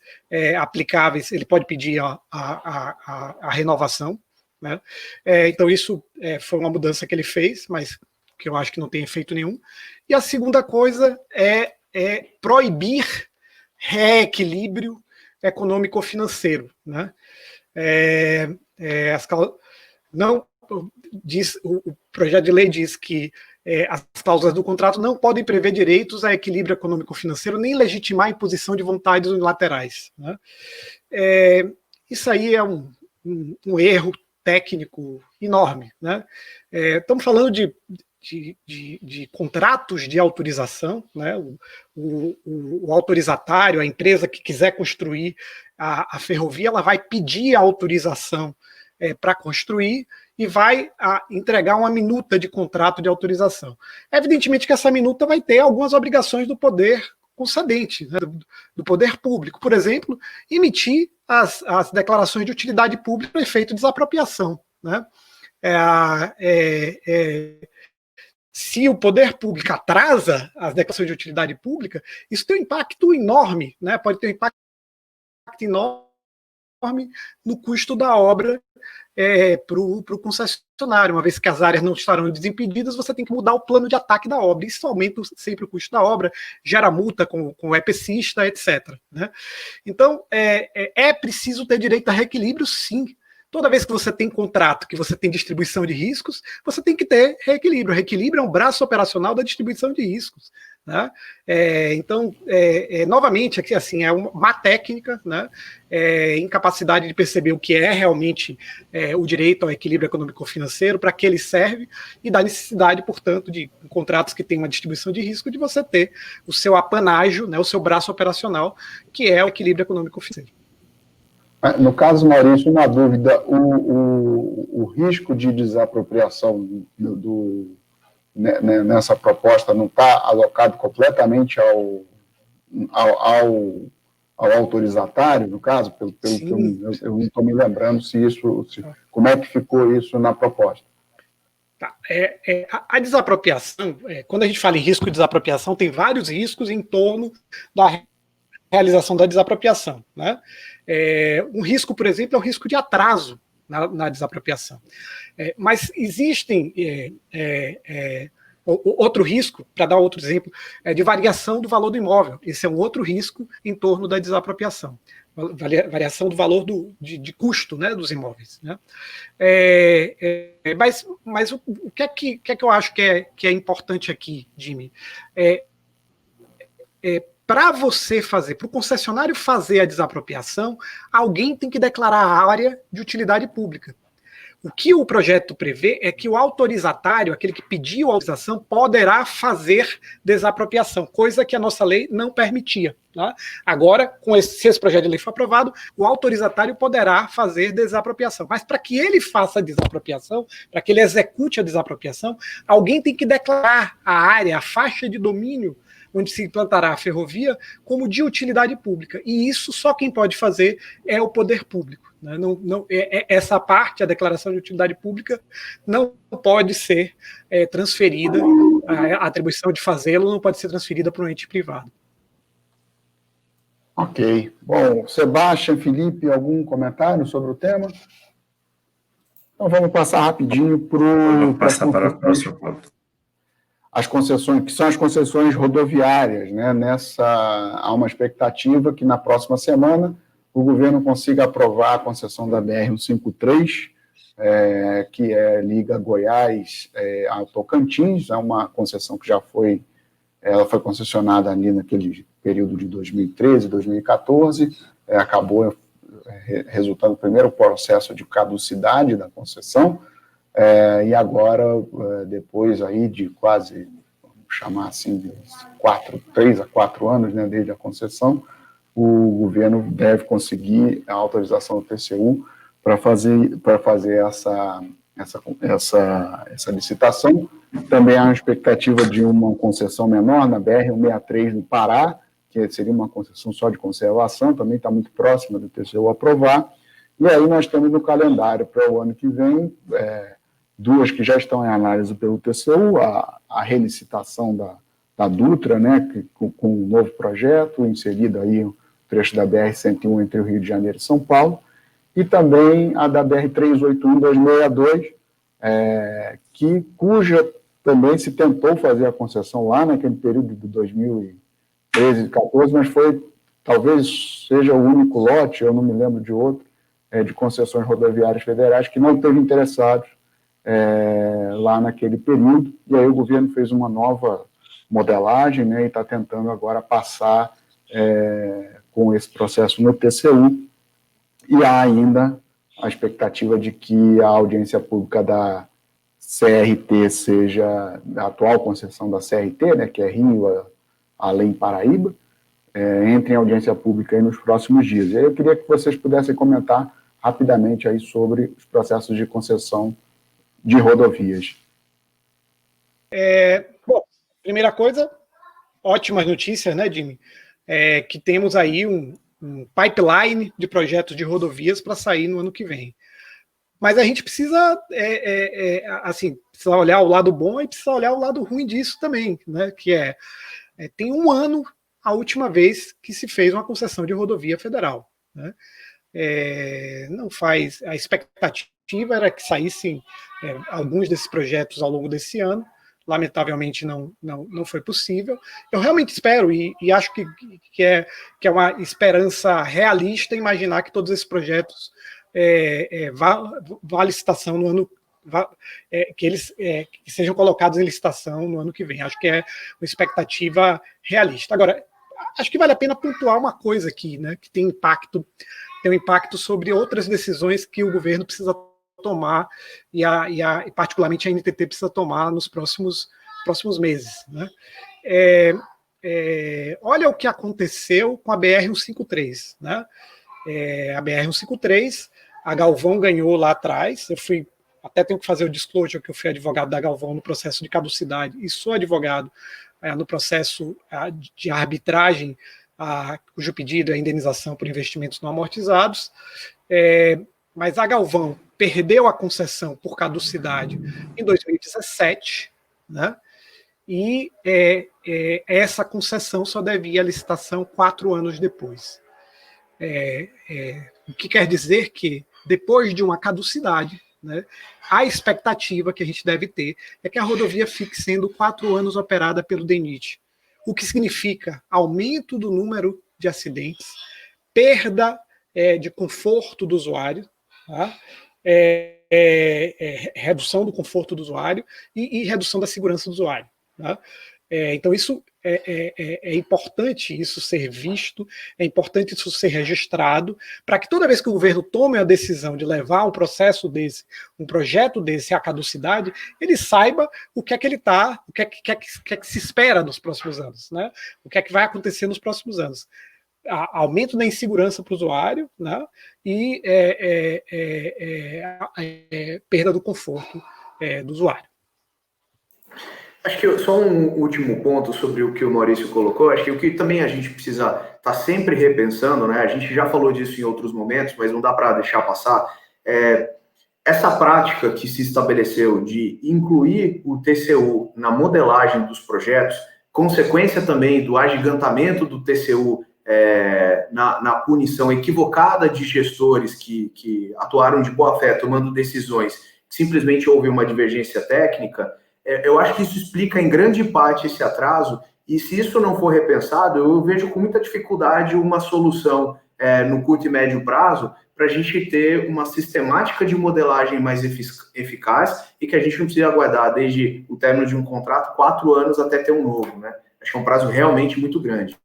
aplicáveis, ele pode pedir a renovação. Né? Então, isso foi uma mudança que ele fez, mas que eu acho que não tem efeito nenhum. E a segunda coisa é proibir reequilíbrio econômico-financeiro. Né? O projeto de lei diz que as cláusulas do contrato não podem prever direitos a equilíbrio econômico-financeiro nem legitimar a imposição de vontades unilaterais. Né? Isso aí é um erro técnico enorme. Né? Estamos falando de contratos de autorização, né? O autorizatário, a empresa que quiser construir a ferrovia, ela vai pedir a autorização para construir e vai entregar uma minuta de contrato de autorização. Evidentemente que essa minuta vai ter algumas obrigações do poder concedente, né, do poder público. Por exemplo, emitir as declarações de utilidade pública para efeito de desapropriação. Né? Se o poder público atrasa as declarações de utilidade pública, isso tem um impacto enorme, né? Pode ter um impacto enorme no custo da obra para o concessionário. Uma vez que as áreas não estarão desimpedidas, você tem que mudar o plano de ataque da obra. Isso aumenta sempre o custo da obra, gera multa com o EPCista, etc. Né? Então, é preciso ter direito a reequilíbrio, sim. Toda vez que você tem contrato, que você tem distribuição de riscos, você tem que ter reequilíbrio. O reequilíbrio é um braço operacional da distribuição de riscos. Né? Então, novamente, aqui assim, é uma má técnica, né? Incapacidade de perceber o que é realmente o direito ao equilíbrio econômico-financeiro, para que ele serve, e da necessidade, portanto, de contratos que têm uma distribuição de risco, de você ter o seu apanágio, né, o seu braço operacional, que é o equilíbrio econômico-financeiro. No caso, Maurício, uma dúvida, o risco de desapropriação nessa proposta não está alocado completamente ao autorizatário, no caso? Pelo que eu não estou me lembrando como é que ficou isso na proposta. Tá. A desapropriação, quando a gente fala em risco de desapropriação, tem vários riscos em torno da realização da desapropriação. Né? Um risco, por exemplo, é o risco de atraso na desapropriação. Mas existem outro risco, para dar outro exemplo, de variação do valor do imóvel. Esse é um outro risco em torno da desapropriação. Variação do valor de custo, né, dos imóveis. Né? Mas o que é que eu acho que é importante aqui, Jimmy? Para você fazer, para o concessionário fazer a desapropriação, alguém tem que declarar a área de utilidade pública. O que o projeto prevê é que o autorizatário, aquele que pediu a autorização, poderá fazer desapropriação, coisa que a nossa lei não permitia. Tá? Agora, se esse projeto de lei for aprovado, o autorizatário poderá fazer desapropriação. Mas para que ele faça a desapropriação, para que ele execute a desapropriação, alguém tem que declarar a área, a faixa de domínio onde se implantará a ferrovia, como de utilidade pública. E isso só quem pode fazer é o poder público. Né? Essa parte, a declaração de utilidade pública, não pode ser transferida, a atribuição de fazê-lo não pode ser transferida para um ente privado. Ok. Bom, Sebastião, Felipe, algum comentário sobre o tema? Então vamos passar rapidinho para a próxima. As concessões, que são as concessões rodoviárias, né? Há uma expectativa que na próxima semana o governo consiga aprovar a concessão da BR-153, que liga Goiás ao Tocantins. É uma concessão que ela foi concessionada ali naquele período de 2013, 2014, acabou resultando no primeiro processo de caducidade da concessão. E agora, depois aí de quase, vamos chamar assim, de 3 a 4 anos, né, desde a concessão, o governo deve conseguir a autorização do TCU para fazer essa licitação. Também há uma expectativa de uma concessão menor na BR-163 no Pará, que seria uma concessão só de conservação, também está muito próxima do TCU aprovar. E aí nós temos no calendário para o ano que vem, duas que já estão em análise pelo TCU, a relicitação da Dutra, né, com um novo projeto, inserido aí o trecho da BR-101 entre o Rio de Janeiro e São Paulo, e também a da BR-381-262, cuja também se tentou fazer a concessão lá naquele período de 2013 e 2014, mas talvez seja o único lote, eu não me lembro de outro, de concessões rodoviárias federais que não esteve interessados lá naquele período, e aí o governo fez uma nova modelagem, né, e está tentando agora passar com esse processo no TCU, e há ainda a expectativa de que a audiência pública da CRT seja, a atual concessão da CRT, né, que é Rio, além Paraíba, entre em audiência pública aí nos próximos dias. E aí eu queria que vocês pudessem comentar rapidamente aí sobre os processos de concessão de rodovias. Bom, primeira coisa, ótimas notícias, né, Jimmy? Que temos aí um pipeline de projetos de rodovias para sair no ano que vem. Mas a gente precisa, assim, precisa olhar o lado bom e precisa olhar o lado ruim disso também, né? Que tem um ano a última vez que se fez uma concessão de rodovia federal, né? Não faz. A expectativa era que saíssem alguns desses projetos ao longo desse ano. Lamentavelmente não foi possível. Eu realmente espero e acho que é uma esperança realista imaginar que todos esses projetos vá à licitação no ano, que eles que sejam colocados em licitação no ano que vem. Acho que é uma expectativa realista. Agora, acho que vale a pena pontuar uma coisa aqui, né, que tem um impacto sobre outras decisões que o governo precisa tomar e particularmente a NTT precisa tomar nos próximos meses, né? Olha o que aconteceu com a BR-153, né? A BR-153, a Galvão ganhou lá atrás. Até tenho que fazer o disclosure que eu fui advogado da Galvão no processo de caducidade e sou advogado no processo de arbitragem, cujo pedido é indenização por investimentos não amortizados. Mas a Galvão perdeu a concessão por caducidade em 2017, né? E essa concessão só deve ir à licitação 4 anos depois. O que quer dizer que, depois de uma caducidade, né, a expectativa que a gente deve ter é que a rodovia fique sendo 4 anos operada pelo DENIT, o que significa aumento do número de acidentes, perda de conforto do usuário, tá? Redução do conforto do usuário e redução da segurança do usuário, tá? Então isso é importante isso ser visto, é importante isso ser registrado, para que toda vez que o governo tome a decisão de levar um processo desse, um projeto desse à caducidade, ele saiba o que é que ele está, o que é que se espera nos próximos anos, né? O que é que vai acontecer nos próximos anos. Aumento da insegurança para o usuário, né? E perda do conforto do usuário. Acho que só um último ponto sobre o que o Maurício colocou. Acho que o que também a gente precisa estar sempre repensando, né? A gente já falou disso em outros momentos, mas não dá para deixar passar. Essa prática que se estabeleceu de incluir o TCU na modelagem dos projetos, consequência também do agigantamento do TCU na punição equivocada de gestores que atuaram de boa fé, tomando decisões que simplesmente houve uma divergência técnica. Eu acho que isso explica em grande parte esse atraso, e se isso não for repensado, eu vejo com muita dificuldade uma solução no curto e médio prazo para a gente ter uma sistemática de modelagem mais eficaz e que a gente não precisa aguardar desde o término de um contrato 4 anos até ter um novo, né? Acho que é um prazo realmente muito grande.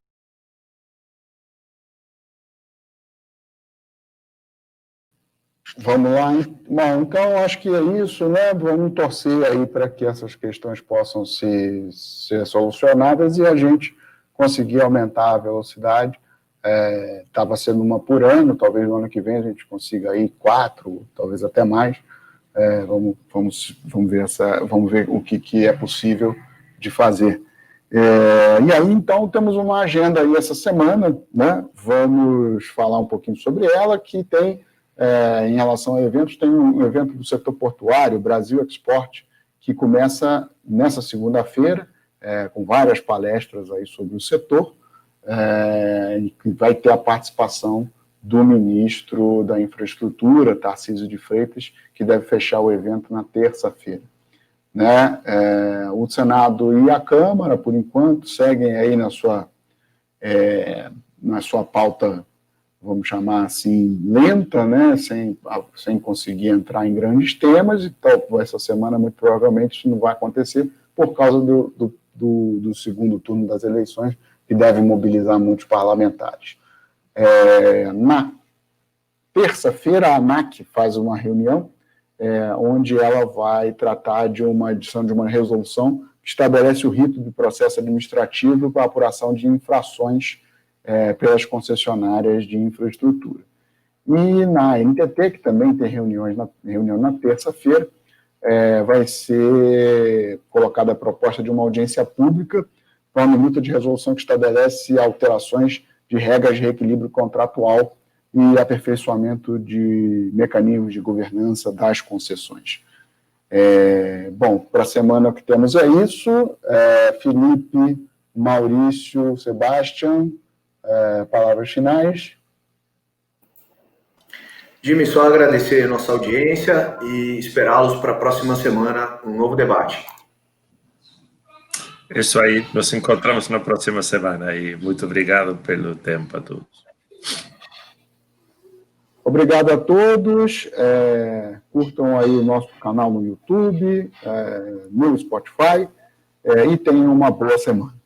Vamos lá. Bom, então acho que é isso, né? Vamos torcer aí para que essas questões possam ser solucionadas e a gente conseguir aumentar a velocidade. Estava sendo 1 por ano, talvez no ano que vem a gente consiga aí 4, talvez até mais. Vamos ver o que é possível de fazer. E aí, então, temos uma agenda aí essa semana, né? Vamos falar um pouquinho sobre ela, que tem, em relação a eventos, tem um evento do setor portuário, Brasil Export, que começa nessa segunda-feira, com várias palestras aí sobre o setor, que vai ter a participação do ministro da Infraestrutura, Tarcísio de Freitas, que deve fechar o evento na terça-feira. Né? O Senado e a Câmara, por enquanto, seguem aí na sua pauta, vamos chamar assim, lenta, né? sem conseguir entrar em grandes temas, então essa semana, muito provavelmente, isso não vai acontecer por causa do segundo turno das eleições, que deve mobilizar muitos parlamentares. Na terça-feira, a ANAC faz uma reunião onde ela vai tratar de uma edição de uma resolução que estabelece o rito do processo administrativo para a apuração de infrações pelas concessionárias de infraestrutura. E na NTT, que também tem reunião na terça-feira, vai ser colocada a proposta de uma audiência pública para uma minuta de resolução que estabelece alterações de regras de reequilíbrio contratual e aperfeiçoamento de mecanismos de governança das concessões. Bom, para a semana o que temos é isso. Felipe, Maurício, Sebastião, palavras finais. Jimmy, só agradecer a nossa audiência e esperá-los para a próxima semana um novo debate. Isso aí, nos encontramos na próxima semana e muito obrigado pelo tempo a todos. Obrigado a todos, curtam aí o nosso canal no YouTube, no Spotify, e tenham uma boa semana.